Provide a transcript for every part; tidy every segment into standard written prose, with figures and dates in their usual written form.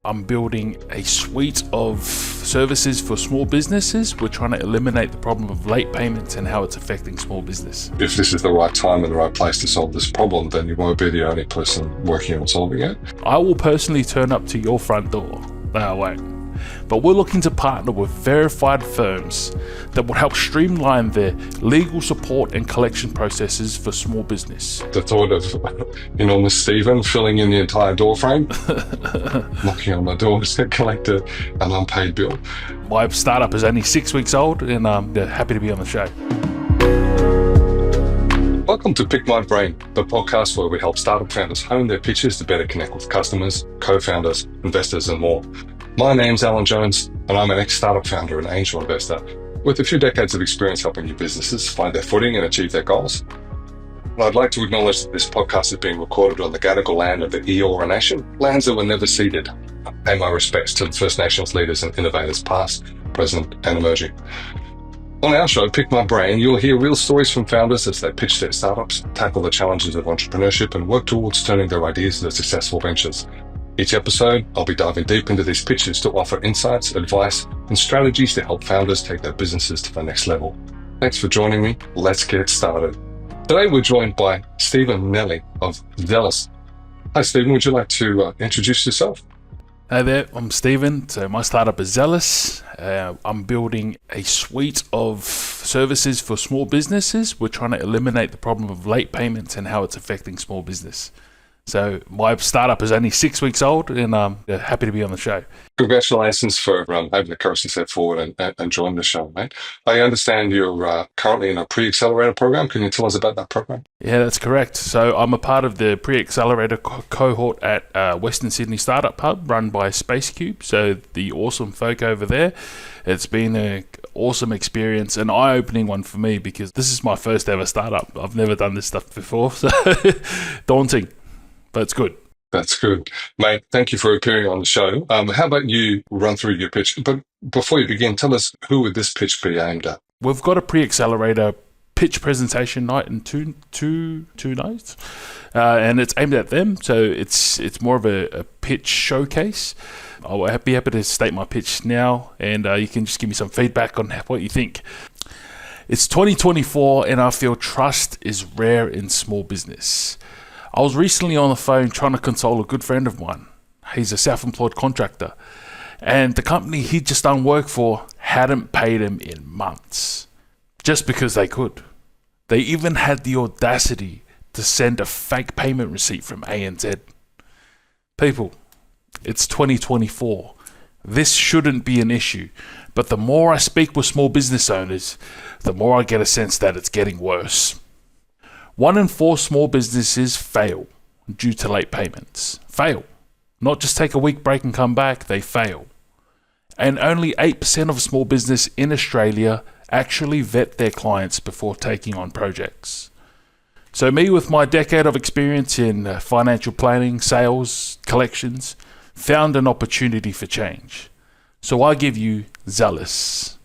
I'm building a suite of services for small businesses. We're trying to eliminate the problem of late payments and how it's affecting small business. If this is the right time and the right place to solve this problem, then you won't be the only person working on solving it. I will personally turn up to your front door. No, I won't. But we're looking to partner with verified firms that will help streamline their legal support and collection processes for small business. The thought of enormous Stephen filling in the entire door frame, knocking on my door to collect an unpaid bill. My startup is only 6 weeks old and I'm happy to be on the show. Welcome to Pick My Brain, the podcast where we help startup founders hone their pitches to better connect with customers, co-founders, investors, and more. My name's Alan Jones, and I'm an ex-startup founder and angel investor with a few decades of experience helping new businesses find their footing and achieve their goals. And I'd like to acknowledge that this podcast is being recorded on the Gadigal land of the Eora Nation, lands that were never ceded. I pay my respects to the First Nations leaders and innovators past, present, and emerging. On our show, Pick My Brain, you'll hear real stories from founders as they pitch their startups, tackle the challenges of entrepreneurship, and work towards turning their ideas into successful ventures. Each episode, I'll be diving deep into these pitches to offer insights, advice, and strategies to help founders take their businesses to the next level. Thanks for joining me. Let's get started. Today, we're joined by Stephen Neli of Zellus. Hi, Stephen. Would you like to introduce yourself? Hey there, I'm Stephen. So my startup is Zellus. I'm building a suite of services for small businesses. We're trying to eliminate the problem of late payments and how it's affecting small business. So my startup is only 6 weeks old and I'm happy to be on the show. Congratulations for having the courage to step forward and join the show, mate. I understand you're currently in a pre-accelerator program. Can you tell us about that program? Yeah, that's correct. So I'm a part of the pre-accelerator cohort at Western Sydney Startup Hub run by SpaceCube. So the awesome folk over there. It's been an awesome experience, an eye-opening one for me because this is my first ever startup. I've never done this stuff before, so daunting. But it's good. That's good. Mate, thank you for appearing on the show. How about you run through your pitch? But before you begin, tell us who would this pitch be aimed at? We've got a pre-accelerator pitch presentation night in two nights. And it's aimed at them. So it's more of a pitch showcase. I'll be happy to state my pitch now. And you can just give me some feedback on what you think. It's 2024 and I feel trust is rare in small business. I was recently on the phone trying to console a good friend of mine. He's a self-employed contractor. And the company he'd just done work for hadn't paid him in months. Just because they could. They even had the audacity to send a fake payment receipt from ANZ. People, it's 2024. This shouldn't be an issue. But the more I speak with small business owners, the more I get a sense that it's getting worse. 1 in 4 small businesses fail due to late payments. Fail. Not just take a week break and come back, they fail. And only 8% of small business in Australia actually vet their clients before taking on projects. So me, with my decade of experience in financial planning, sales, collections, found an opportunity for change. So I give you Zellus.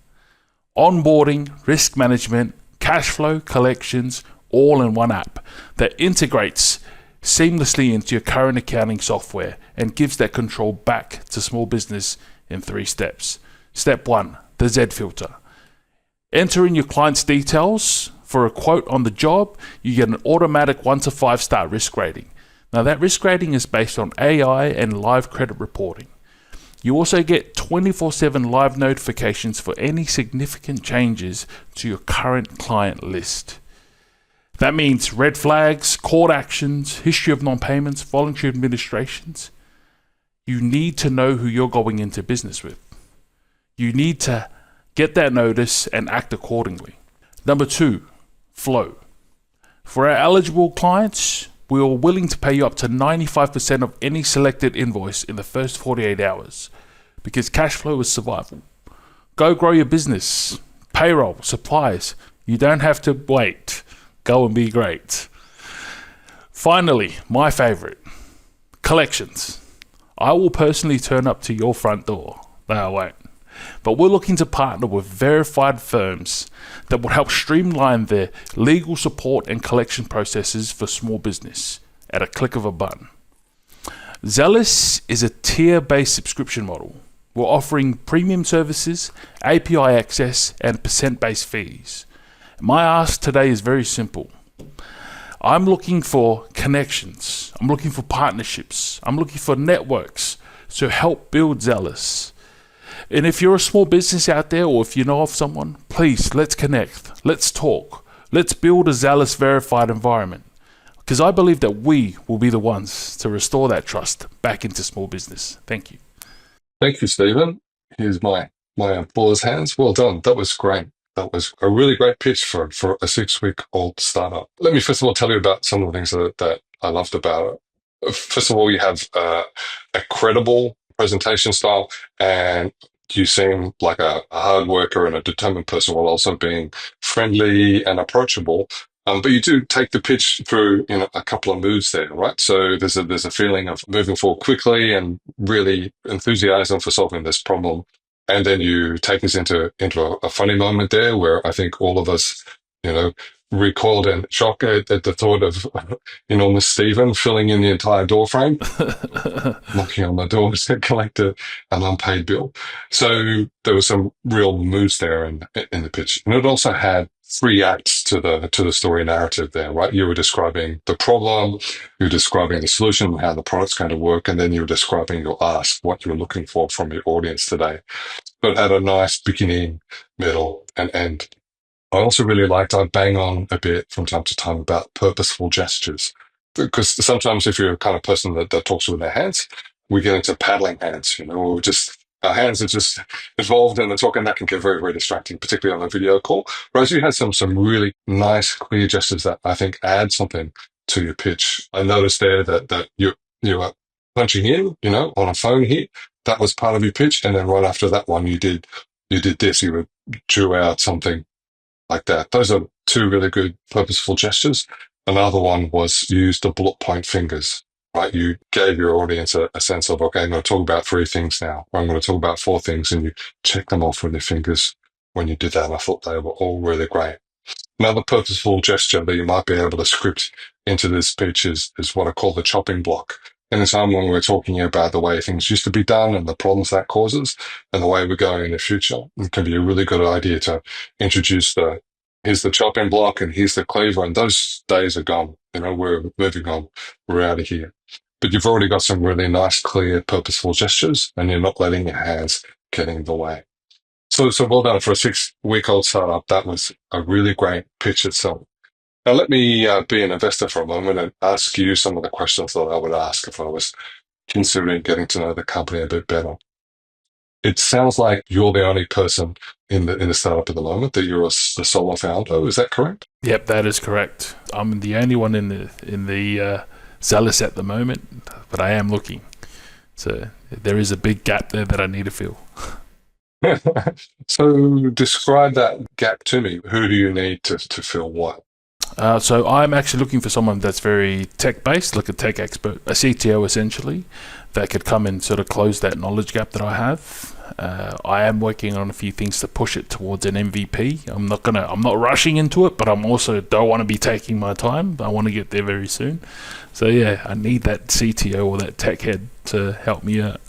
Onboarding, risk management, cash flow, collections, all in one app that integrates seamlessly into your current accounting software and gives that control back to small business in 3 steps. Step 1, the Z filter. Enter in your client's details. For a quote on the job, you get an automatic 1 to 5 star risk rating. Now that risk rating is based on AI and live credit reporting. You also get 24/7 live notifications for any significant changes to your current client list. That means red flags, court actions, history of non-payments, voluntary administrations. You need to know who you're going into business with. You need to get that notice and act accordingly. Number 2, flow. For our eligible clients, we are willing to pay you up to 95% of any selected invoice in the first 48 hours because cash flow is survival. Go grow your business. Payroll, supplies. You don't have to wait. Go and be great. Finally, my favorite, collections. I will personally turn up to your front door. No, I won't. But we're looking to partner with verified firms that will help streamline their legal support and collection processes for small business at a click of a button. Zellus is a tier-based subscription model. We're offering premium services, API access, and percent-based fees. My ask today is very simple. I'm looking for connections. I'm looking for partnerships. I'm looking for networks to help build Zellus. And if you're a small business out there, or if you know of someone, please, let's connect. Let's talk. Let's build a Zellus verified environment. Because I believe that we will be the ones to restore that trust back into small business. Thank you. Thank you, Stephen. Here's my applause hands. Well done. That was great. That was a really great pitch for a 6-week-old startup. Let me first of all tell you about some of the things that I loved about it. First of all, you have a credible presentation style, and you seem like a hard worker and a determined person while also being friendly and approachable. But you do take the pitch through a couple of moods there, right? So there's a feeling of moving forward quickly and really enthusiasm for solving this problem. And then you take us into a funny moment there where I think all of us, recoiled in shock at the thought of enormous Stephen filling in the entire door frame, knocking on the door to collect an unpaid bill. So there were some real moods there in the pitch. And it also had 3 acts to the story narrative there, right? You were describing the problem, you were describing the solution, how the product's going to work, and then you were describing your ask, what you were looking for from your audience today. So it had a nice beginning, middle, and end. I also really liked, I bang on a bit from time to time about purposeful gestures. Because sometimes if you're a kind of person that talks with their hands, we get into paddling hands, or our hands are just involved in the talk, and that can get very, very distracting, particularly on a video call. Whereas you had some really nice, clear gestures that I think add something to your pitch. I noticed there that you were punching in, on a phone here. That was part of your pitch. And then right after that one, you did this, you drew out something like that. Those are 2 really good purposeful gestures. Another one was use the bullet point fingers, right? You gave your audience a sense of, okay, I'm going to talk about 3 things now, or I'm going to talk about 4 things, and you check them off with your fingers when you did that. And I thought they were all really great. Another purposeful gesture that you might be able to script into this pitch is what I call the chopping block. And it's when we're talking about the way things used to be done and the problems that causes and the way we're going in the future. It can be a really good idea to introduce here's the chopping block and here's the cleaver, and those days are gone. We're moving on. We're out of here. But you've already got some really nice, clear, purposeful gestures, and you're not letting your hands get in the way. So well done for a 6-week-old startup. That was a really great pitch itself. Now, let me be an investor for a moment and ask you some of the questions that I would ask if I was considering getting to know the company a bit better. It sounds like you're the only person in the startup at the moment, that you're a solo founder. Is that correct? Yep, that is correct. I'm the only one in the Zellus at the moment, but I am looking. So there is a big gap there that I need to fill. So describe that gap to me. Who do you need to fill what? So I'm actually looking for someone that's very tech-based, like a tech expert, a CTO essentially, that could come and sort of close that knowledge gap that I have. I am working on a few things to push it towards an MVP. I'm not rushing into it, but I'm also don't want to be taking my time. I want to get there very soon. So yeah, I need that CTO or that tech head to help me out.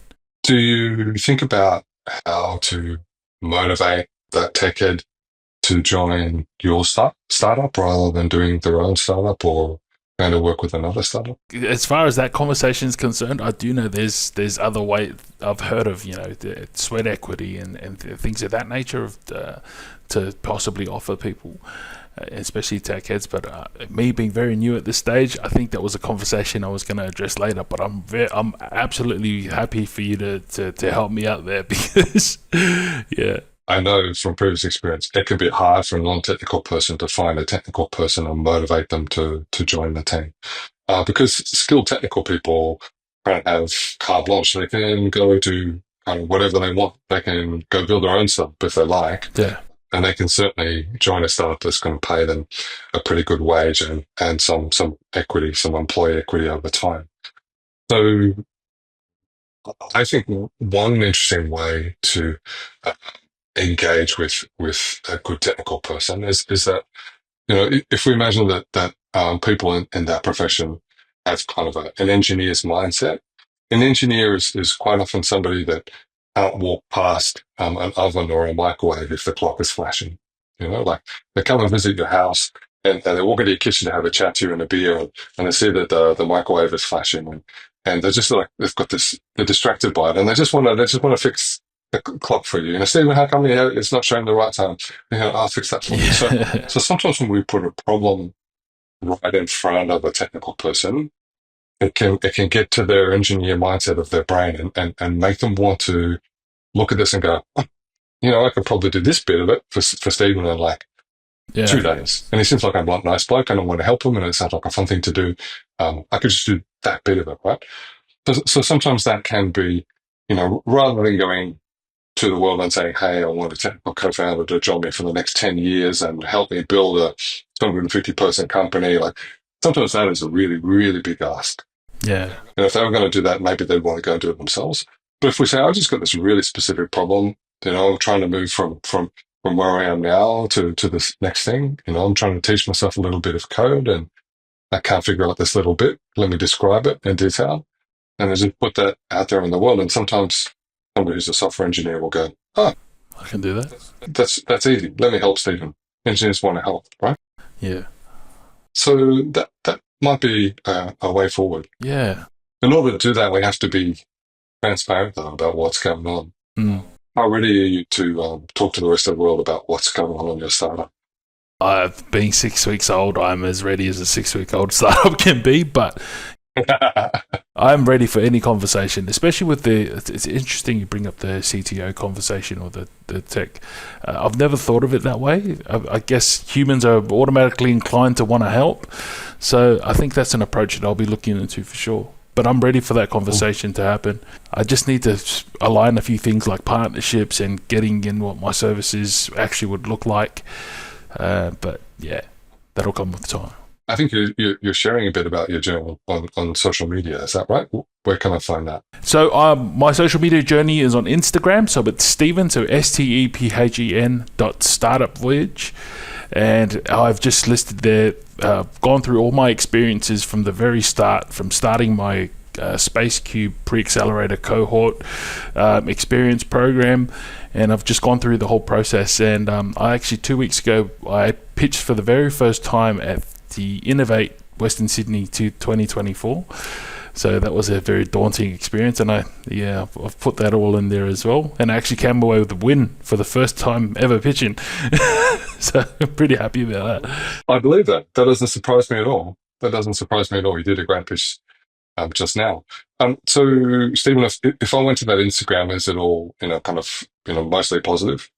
Do you think about how to motivate that tech head to join your startup rather than doing their own startup or going to work with another startup? As far as that conversation is concerned, I do know there's other ways I've heard of, the sweat equity and things of that nature to possibly offer people, especially tech heads. But me being very new at this stage, I think that was a conversation I was going to address later. But I'm absolutely happy for you to help me out there because, yeah. I know from previous experience, it can be hard for a non-technical person to find a technical person and motivate them to join the team. Because skilled technical people kind of have carte blanche. They can go do kind of whatever they want. They can go build their own stuff if they like. Yeah. And they can certainly join a startup that's going to pay them a pretty good wage and some equity, some employee equity over time. So I think one interesting way to engage with a good technical person is that, if we imagine that people in that profession have kind of an engineer's mindset, an engineer is quite often somebody that can't walk past an oven or a microwave if the clock is flashing. Like they come and visit your house and they walk into your kitchen to have a chat to you and a beer, and they see that the microwave is flashing, and they're just like they've got this, they're distracted by it, and they just want to fix the clock for you. Stephen, how come it's not showing the right time? I'll fix that for you. So sometimes when we put a problem right in front of a technical person, it can get to their engineer mindset of their brain and make them want to look at this and go, oh, I could probably do this bit of it for Stephen in like 2 days. And he seems like a nice bloke and I want to help him and it sounds like a fun thing to do. I could just do that bit of it, right? So sometimes that can be, rather than going to the world and saying, hey, I want a technical co-founder to join me for the next 10 years and help me build a 250-person company. Like sometimes that is a really, really big ask. Yeah. And if they were going to do that, maybe they'd want to go and do it themselves. But if we say, I've just got this really specific problem, I'm trying to move from where I am now to this next thing, I'm trying to teach myself a little bit of code and I can't figure out this little bit. Let me describe it in detail. And then just put that out there in the world. And sometimes somebody who's a software engineer will go, oh, I can do that. That's easy. Let me help Stephen. Engineers want to help, right? Yeah. So that might be a way forward. Yeah. In order to do that, we have to be transparent though about what's going on. How ready are you to talk to the rest of the world about what's going on in your startup? Being 6 weeks old, I'm as ready as a 6-week-old startup can be, but I'm ready for any conversation, especially with it's interesting you bring up the CTO conversation or the tech. I've never thought of it that way. I guess humans are automatically inclined to want to help. So I think that's an approach that I'll be looking into for sure. But I'm ready for that conversation to happen. I just need to align a few things like partnerships and getting in what my services actually would look like. But yeah, that'll come with time. I think you're sharing a bit about your journey on social media. Is that right? Where can I find that? So my social media journey is on Instagram. So it's Stephen, so STEPHEN.startupvoyage. And I've just listed there, gone through all my experiences from the very start, from starting my Space Cube pre-accelerator cohort experience program. And I've just gone through the whole process. And I actually 2 weeks ago, I pitched for the very first time at the Innovate Western Sydney to 2024. So that was a very daunting experience, and I've put that all in there as well, and I actually came away with a win for the first time ever pitching. So I'm pretty happy about that. I believe that. That doesn't surprise me at all. You did a great pitch just now. So Stephen, if I went to that Instagram, is it all kind of mostly positive?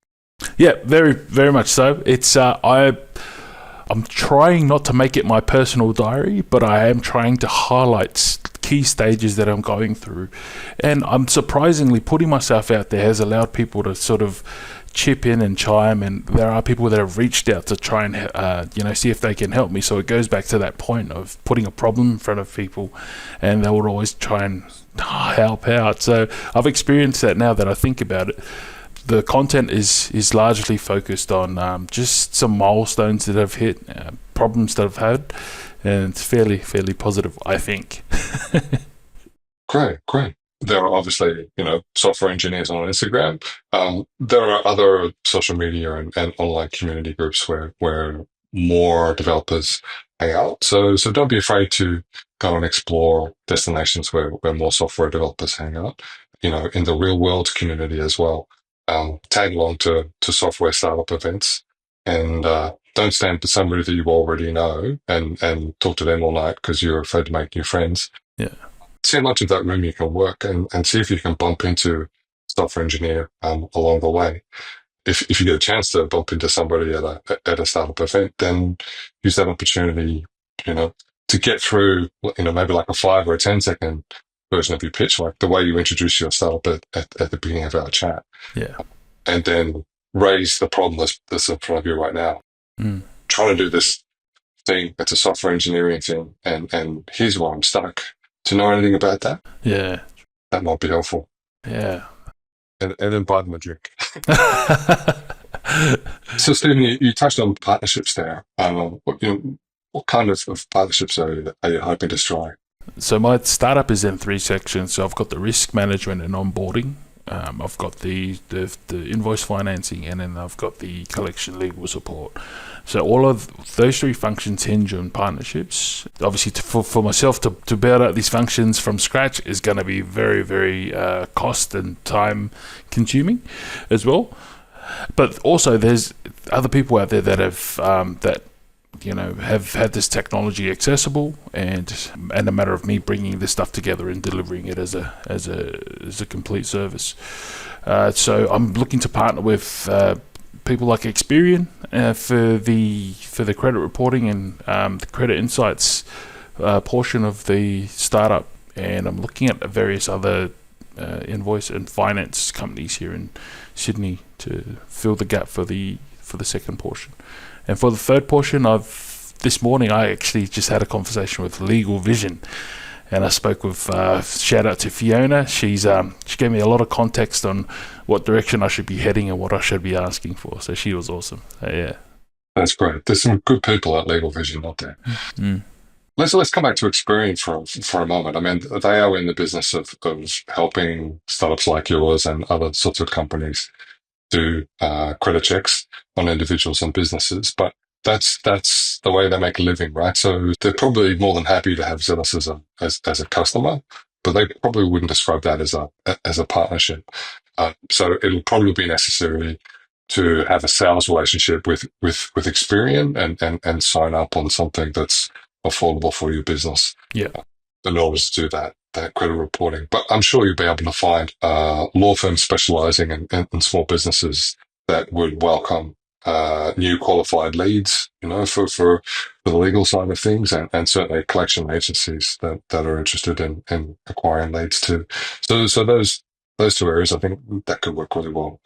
Yeah, very very much so. It's I'm trying not to make it my personal diary, but I am trying to highlight key stages that I'm going through. And I'm surprisingly putting myself out there has allowed people to sort of chip in and chime. And there are people that have reached out to try and, see if they can help me. So it goes back to that point of putting a problem in front of people and they would always try and help out. So I've experienced that now that I think about it. The content is largely focused on just some milestones that I've hit, problems that I've had, and it's fairly positive, I think. Great. There are obviously, software engineers on Instagram. There are other social media and online community groups where more developers hang out. So don't be afraid to go and explore destinations where more software developers hang out, in the real world community as well. Tag along to software startup events and don't stand to somebody that you already know and talk to them all night because you're afraid to make new friends. Yeah. See how much of that room you can work and see if you can bump into a software engineer along the way. If you get a chance to bump into somebody at a startup event, then use that opportunity, to get through, maybe like a 5 or a 10-second version of your pitch, like the way you introduce your startup at the beginning of our chat. Yeah. And then raise the problem that's in front of you right now. Trying to do this thing, it's a software engineering thing, and here's why I'm stuck. To know anything about that? Yeah. That might be helpful. Yeah. And then buy them a drink. So, Stephen, you touched on partnerships there. What kind of partnerships are you hoping to strike? So my startup is in three sections. So I've got the risk management and onboarding. I've got the invoice financing, and then I've got the collection legal support. So all of those three functions hinge on partnerships. Obviously, for myself to build out these functions from scratch is going to be very, very cost and time consuming as well. But also, there's other people out there that have had this technology accessible, and a matter of me bringing this stuff together and delivering it as a complete service. So I'm looking to partner with people like Experian for the credit reporting and the credit insights portion of the startup, and I'm looking at various other invoice and finance companies here in Sydney to fill the gap for the second portion. And for the third portion, this morning I actually just had a conversation with Legal Vision, and I spoke with shout out to Fiona. She gave me a lot of context on what direction I should be heading and what I should be asking for. So she was awesome. Yeah, That's great. There's some good people at Legal Vision out there. mm. Let's come back to Experian for a moment. I mean, they are in the business of helping startups like yours and other sorts of companies do credit checks on individuals and businesses, but that's the way they make a living, right? So they're probably more than happy to have Zellus as a customer, but they probably wouldn't describe that as a partnership. So it'll probably be necessary to have a sales relationship with Experian and sign up on something that's affordable for your business. Yeah. In order to do that credit reporting. But I'm sure you'll be able to find law firms specializing in small businesses that would welcome new qualified leads, for the legal side of things, and certainly collection agencies that are interested in acquiring leads too. So those two areas, I think that could work really well,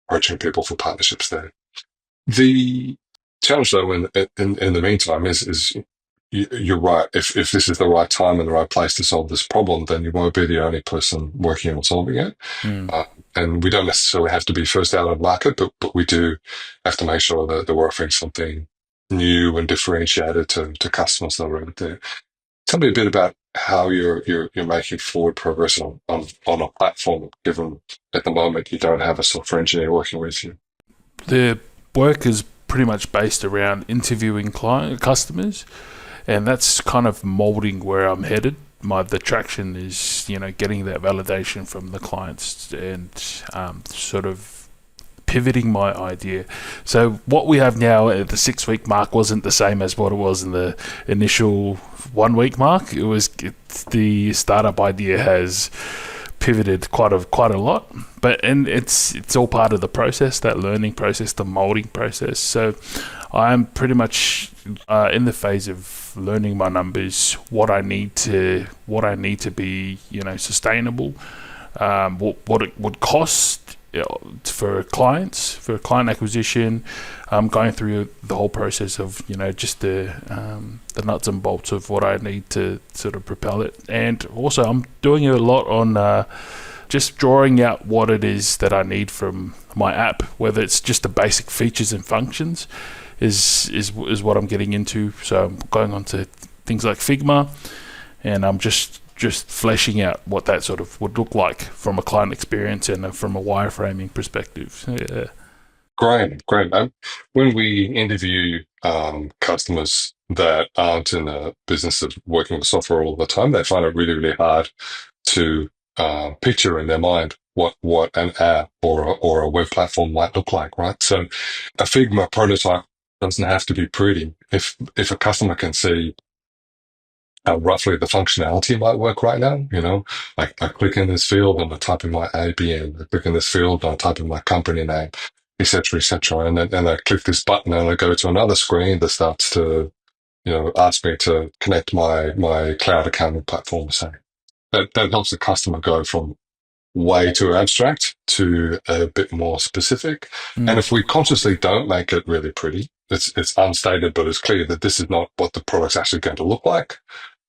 approaching people for partnerships there. The challenge, though, in the meantime, is you're right. If this is the right time and the right place to solve this problem, then you won't be the only person working on solving it. And we don't necessarily have to be first out of the market, but we do have to make sure that we're offering something new and differentiated to customers that are out there. Tell me a bit about how you're making forward progress on a platform, given at the moment you don't have a software engineer working with you. The work is pretty much based around interviewing customers, and that's kind of molding where I'm headed. The traction is, getting that validation from the clients and sort of pivoting my idea. So what we have now at the 6-week mark wasn't the same as what it was in the initial 1-week mark. The startup idea has pivoted quite a lot, and it's all part of the process, that learning process, the molding process. So I'm pretty much in the phase of learning my numbers, what I need to be sustainable, what it would cost for clients, for client acquisition. I'm going through the whole process of just the nuts and bolts of what I need to sort of propel it, and also I'm doing a lot on just drawing out what it is that I need from my app, whether it's just the basic features and functions is what I'm getting into. So I'm going on to things like Figma, and I'm just fleshing out what that sort of would look like from a client experience and from a wireframing perspective. So, yeah. Great. When we interview customers that aren't in the business of working with software all the time, they find it really, really hard to picture in their mind what an app or a web platform might look like, right? So a Figma prototype doesn't have to be pretty. If a customer can see how roughly the functionality might work right now, like I click in this field and I type in my ABN, I click in this field and I type in my company name, etc., and then I click this button and I go to another screen that starts to, ask me to connect my cloud accounting platform. So that helps the customer go from way too abstract to a bit more specific. And if we consciously don't make it really pretty, it's unstated, but it's clear that this is not what the product's actually going to look like.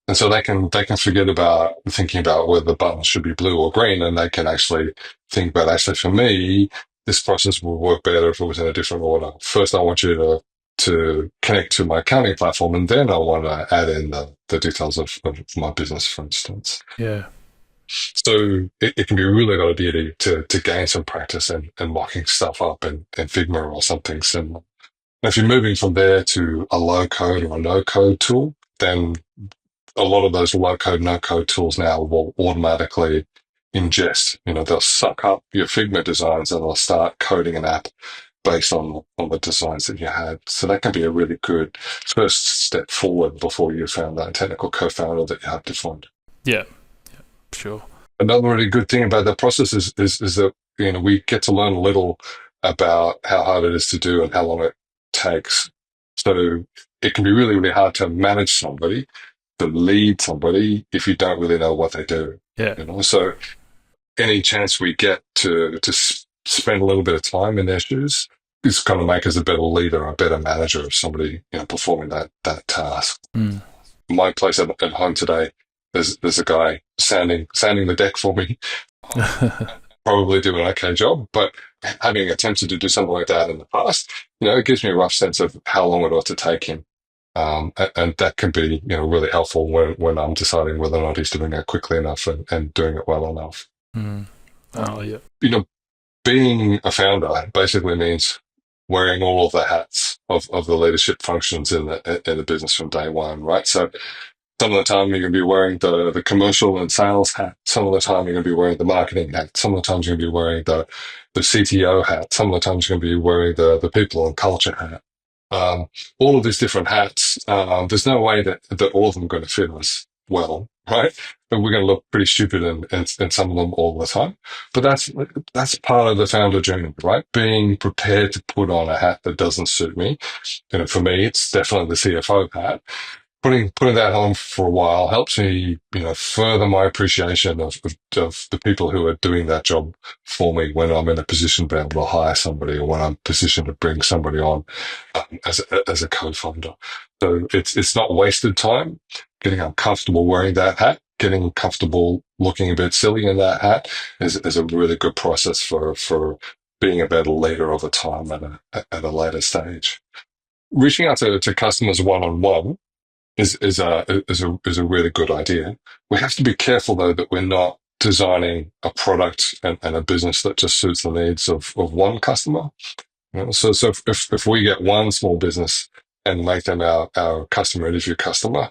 And so they can forget about thinking about whether the buttons should be blue or green, and they can actually think about, actually, for me, this process will work better if it was in a different order. First, I want you to connect to my accounting platform, and then I want to add in the details of my business, for instance. Yeah. So it can be a really good idea to gain some practice and mocking stuff up in Figma or something similar. And if you're moving from there to a low code or a no code tool, then a lot of those low code, no code tools now will automatically ingest, they'll suck up your Figma designs and they'll start coding an app based on the designs that you had. So that can be a really good first step forward before you found that technical co-founder that you have to find. Yeah. Sure. Another really good thing about that process is that we get to learn a little about how hard it is to do and how long it takes. So it can be really, really hard to manage somebody, to lead somebody if you don't really know what they do. Yeah. So any chance we get to spend a little bit of time in their shoes is going to make us a better leader, a better manager of somebody performing that task. Mm. My place at home today, there's a guy sanding the deck for me. Probably do an okay job, but having attempted to do something like that in the past, it gives me a rough sense of how long it ought to take him. And that can be, really helpful when I'm deciding whether or not he's doing it quickly enough and doing it well enough. Mm. Oh, yeah. Being a founder basically means wearing all of the hats of the leadership functions in the business from day one, right? So some of the time you're going to be wearing the commercial and sales hat. Some of the time you're going to be wearing the marketing hat. Some of the times you're going to be wearing the CTO hat. Some of the times you're going to be wearing the people and culture hat. All of these different hats, there's no way that all of them are going to fit us well, right? But we're going to look pretty stupid in some of them all the time. But that's part of the founder journey, right? Being prepared to put on a hat that doesn't suit me. For me, it's definitely the CFO hat. Putting that on for a while helps me, further my appreciation of the people who are doing that job for me when I'm in a position to be able to hire somebody or when I'm positioned to bring somebody on as a co-founder. So it's not wasted time getting uncomfortable wearing that hat, getting comfortable looking a bit silly in that hat is a really good process for being a better leader over time at a later stage. Reaching out to customers one-on-one is a really good idea. We have to be careful though that we're not designing a product and a business that just suits the needs of one customer. So if we get one small business and make them our customer interview customer,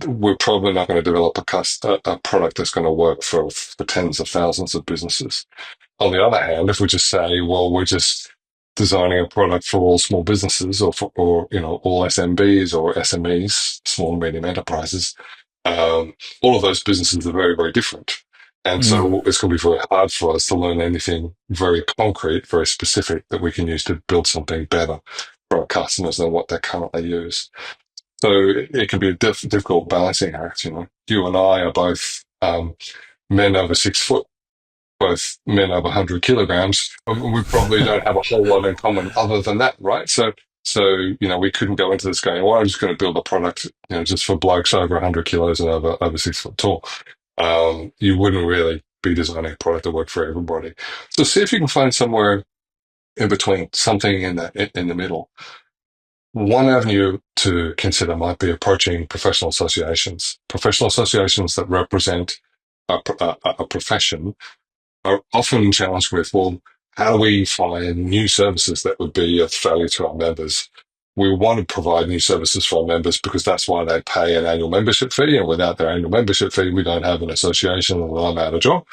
we're probably not going to develop a product that's going to work for tens of thousands of businesses. On the other hand, if we just say, well, we're just designing a product for all small businesses or all SMBs or SMEs, small and medium enterprises, all of those businesses are very, very different. And so it's going to be very hard for us to learn anything very concrete, very specific that we can use to build something better for our customers than what they currently use. So it can be a difficult balancing act. You and I are both men over 6 foot, both men over 100 kilograms. We probably don't have a whole lot in common other than that, right? So we couldn't go into this going, well, I'm just going to build a product, just for blokes over 100 kilos and over 6 foot tall. You wouldn't really be designing a product that worked for everybody. So see if you can find somewhere in between, something in the middle. One avenue to consider might be approaching professional associations. Professional associations that represent a profession are often challenged with, well, how do we find new services that would be of value to our members? We want to provide new services for our members because that's why they pay an annual membership fee. And without their annual membership fee, we don't have an association and I'm out of job.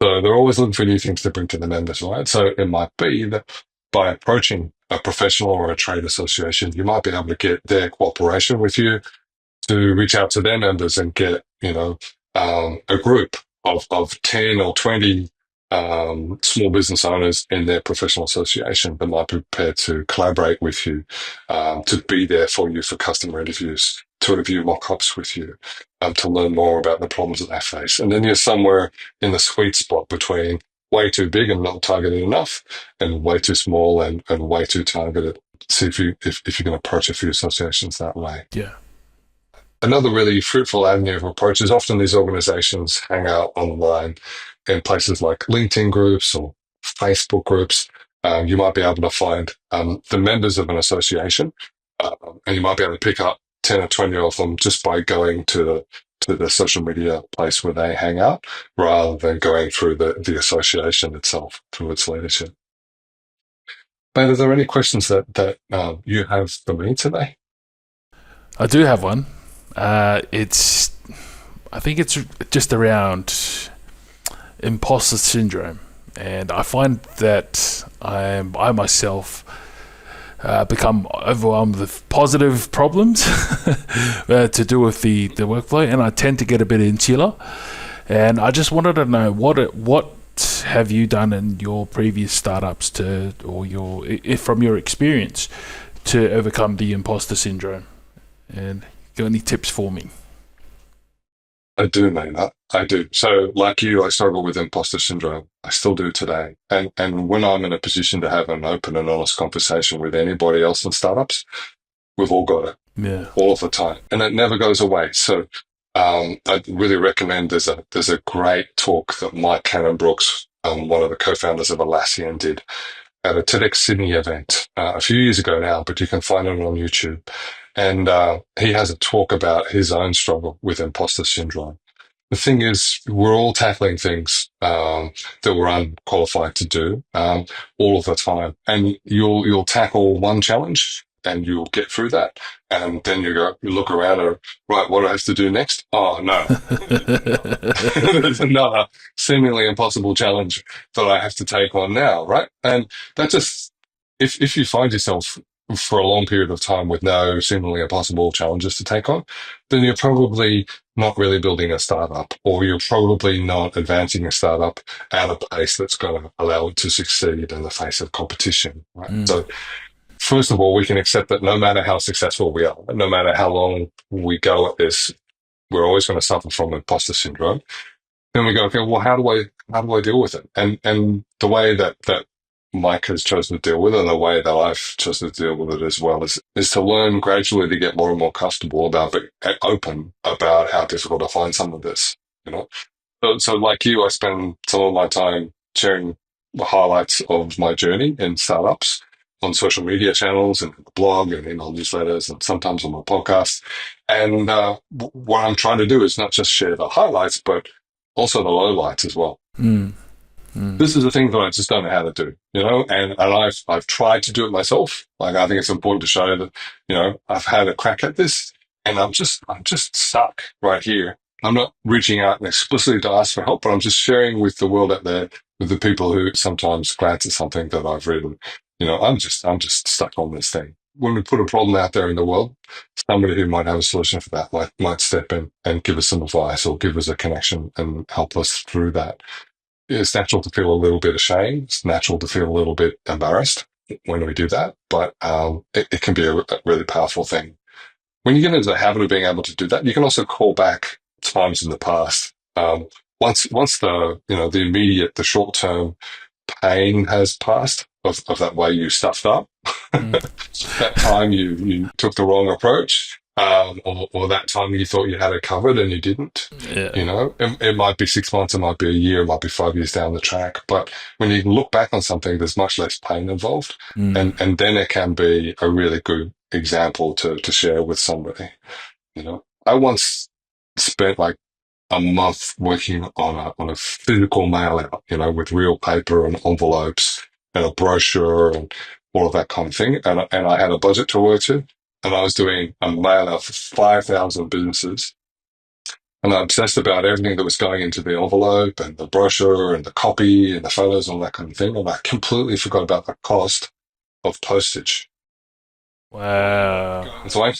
So they're always looking for new things to bring to the members, right? So it might be that by approaching a professional or a trade association, you might be able to get their cooperation with you to reach out to their members and get, a group of 10 or 20 small business owners in their professional association that might be prepared to collaborate with you, to be there for you for customer interviews, to review mock-ups with you, to learn more about the problems that they face. And then you're somewhere in the sweet spot between way too big and not targeted enough and way too small and way too targeted. See if you can approach a few associations that way. Yeah. Another really fruitful avenue of approach is often these organizations hang out online in places like LinkedIn groups or Facebook groups. You might be able to find the members of an association And you might be able to pick up 10 or 20 of them just by going to the social media place where they hang out, rather than going through the association itself, through its leadership. But are there any questions that you have for me today? I do have one. I think it's just around imposter syndrome, and I find that I myself become overwhelmed with positive problems to do with the workflow, and I tend to get a bit insular. And I just wanted to know what have you done in your previous startups from your experience to overcome the imposter syndrome, and got any tips for me? I do, mate. I do. So, like you, I struggle with imposter syndrome. I still do today. And when I'm in a position to have an open and honest conversation with anybody else in startups, we've all got it. Yeah. All of the time. And it never goes away. So, I'd really recommend there's a great talk that Mike Cannon-Brooks, one of the co-founders of Atlassian, did at a TEDx Sydney event a few years ago now, but you can find it on YouTube. And he has a talk about his own struggle with imposter syndrome. The thing is, we're all tackling things that we're unqualified to do all of the time, and you'll tackle one challenge and you'll get through that, and then you look around and right, what do I have to do next? Oh no, there's another seemingly impossible challenge that I have to take on now, right? And that just if you find yourself for a long period of time with no seemingly impossible challenges to take on, then you're probably not really building a startup, or you're probably not advancing a startup at a pace that's going to allow it to succeed in the face of competition. Right? So, first of all, we can accept that no matter how successful we are, no matter how long we go at this, we're always going to suffer from imposter syndrome. Then we go, okay, well, how do I deal with it? And the way that Mike has chosen to deal with it, and the way that I've chosen to deal with it as well, is to learn gradually to get more and more comfortable about it, open about how difficult I find some of this. You know, so like you, I spend some of my time sharing the highlights of my journey in startups on social media channels and the blog and email newsletters and sometimes on my podcast. And what I'm trying to do is not just share the highlights, but also the lowlights as well. This is the thing that I just don't know how to do, you know, and I've tried to do it myself. Like, I think it's important to show that, you know, I've had a crack at this, and I'm just stuck right here. I'm not reaching out and explicitly to ask for help, but I'm just sharing with the world out there, with the people who sometimes glance at something that I've written. You know, I'm just stuck on this thing. When we put a problem out there in the world, somebody who might have a solution for that might step in and give us some advice or give us a connection and help us through that. It's natural to feel a little bit ashamed. It's natural to feel a little bit embarrassed when we do that, but it can be a really powerful thing. When you get into the habit of being able to do that, you can also call back times in the past. Once the immediate, the short term pain has passed of that way you stuffed up, that time you took the wrong approach. Or that time you thought you had it covered and you didn't. Yeah. You know, it might be 6 months, it might be a year, it might be 5 years down the track. But when you look back on something, there's much less pain involved. And then it can be a really good example to share with somebody. You know, I once spent like a month working on a physical mail out, you know, with real paper and envelopes and a brochure and all of that kind of thing. And I had a budget to work to. And I was doing a mail out for 5,000 businesses. And I obsessed about everything that was going into the envelope and the brochure and the copy and the photos and all that kind of thing. And I completely forgot about the cost of postage. Wow. So I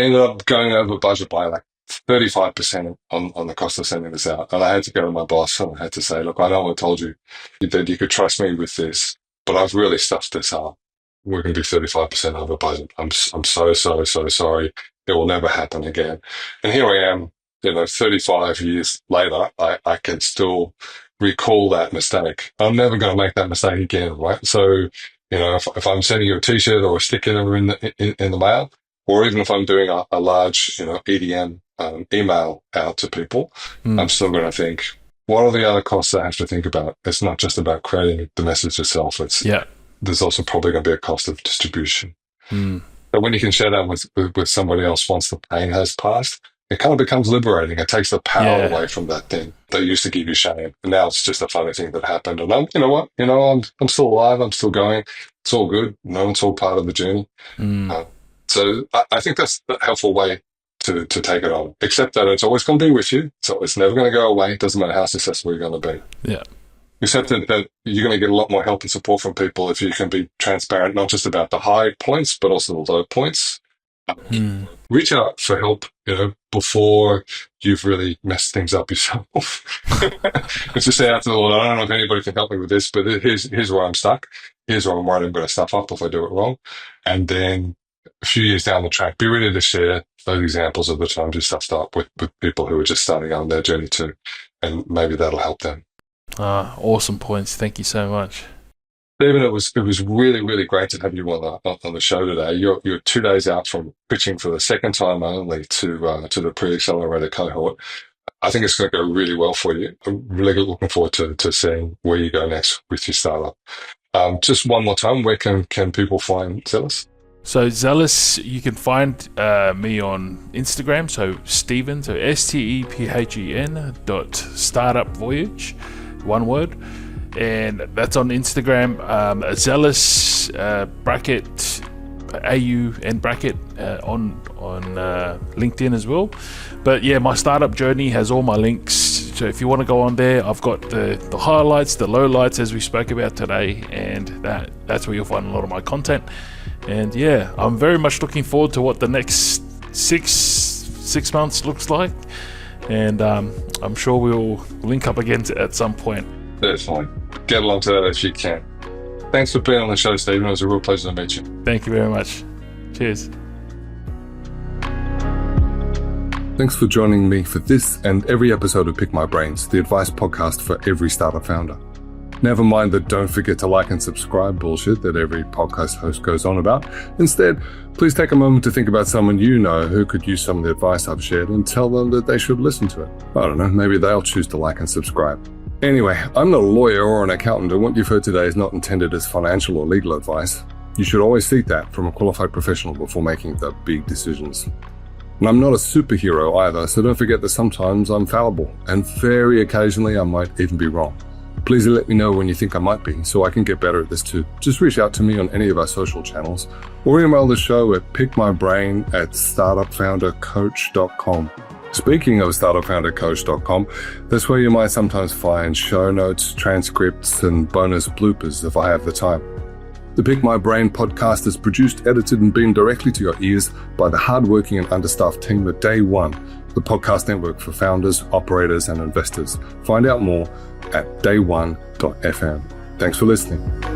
ended up going over budget by like 35% on the cost of sending this out. And I had to go to my boss and I had to say, look, I know I told you that you could trust me with this, but I've really stuffed this up. We're going to be 35% over budget. I'm so sorry. It will never happen again. And here I am, you know, 35 years later, I can still recall that mistake. I'm never going to make that mistake again, right? So, you know, if I'm sending you a t-shirt or a sticker in the mail, or even if I'm doing a large, you know, EDM email out to people, I'm still going to think, what are the other costs I have to think about? It's not just about creating the message itself. There's also probably going to be a cost of distribution. But when you can share that with somebody else once the pain has passed, it kind of becomes liberating. It takes the power away from that thing that used to give you shame. And now it's just a funny thing that happened. And you know what? I'm still alive. I'm still going. It's all good. It's all part of the journey. So I think that's a helpful way to take it on. Except that it's always going to be with you. So it's never going to go away. It doesn't matter how successful you're going to be. Yeah. Except that you're going to get a lot more help and support from people if you can be transparent, not just about the high points, but also the low points. Reach out for help, before you've really messed things up yourself. Just say out to the Lord, I don't know if anybody can help me with this, but here's where I'm stuck. Here's where I'm worried I'm going to stuff up if I do it wrong. And then a few years down the track, be ready to share those examples of the times you stuffed up with people who are just starting on their journey too. And maybe that'll help them. Awesome points. Thank you so much. Stephen, it was really, really great to have you on the show today. You're 2 days out from pitching for the second time only to the pre-accelerator cohort. I think it's going to go really well for you. I'm really looking forward to seeing where you go next with your startup. Just one more time, where can people find Zellus? So Zellus, you can find me on Instagram. So Stephen, so STEPHEN.startupvoyage, one word. And that's on Instagram. Zellus bracket AU and bracket on LinkedIn as well. But yeah, my startup journey has all my links. So if you want to go on there, I've got the highlights, the lowlights as we spoke about today, and that's where you'll find a lot of my content. And yeah, I'm very much looking forward to what the next six months looks like. And I'm sure we'll link up again at some point. That's fine. Get along to that if you can. Thanks for being on the show, Stephen. It was a real pleasure to meet you. Thank you very much. Cheers. Thanks for joining me for this and every episode of Pick My Brains, the advice podcast for every startup founder. Never mind the don't forget to like and subscribe bullshit that every podcast host goes on about. Instead, please take a moment to think about someone you know who could use some of the advice I've shared and tell them that they should listen to it. I don't know, maybe they'll choose to like and subscribe. Anyway, I'm not a lawyer or an accountant, and what you've heard today is not intended as financial or legal advice. You should always seek that from a qualified professional before making the big decisions. And I'm not a superhero either, so don't forget that sometimes I'm fallible, and very occasionally I might even be wrong. Please let me know when you think I might be, so I can get better at this too. Just reach out to me on any of our social channels, or email the show at pickmybrain@startupfoundercoach.com. Speaking of startupfoundercoach.com, that's where you might sometimes find show notes, transcripts, and bonus bloopers if I have the time. The Pick My Brain podcast is produced, edited, and beamed directly to your ears by the hardworking and understaffed team at Day One, the podcast network for founders, operators, and investors. Find out more at day1.fm. Thanks for listening.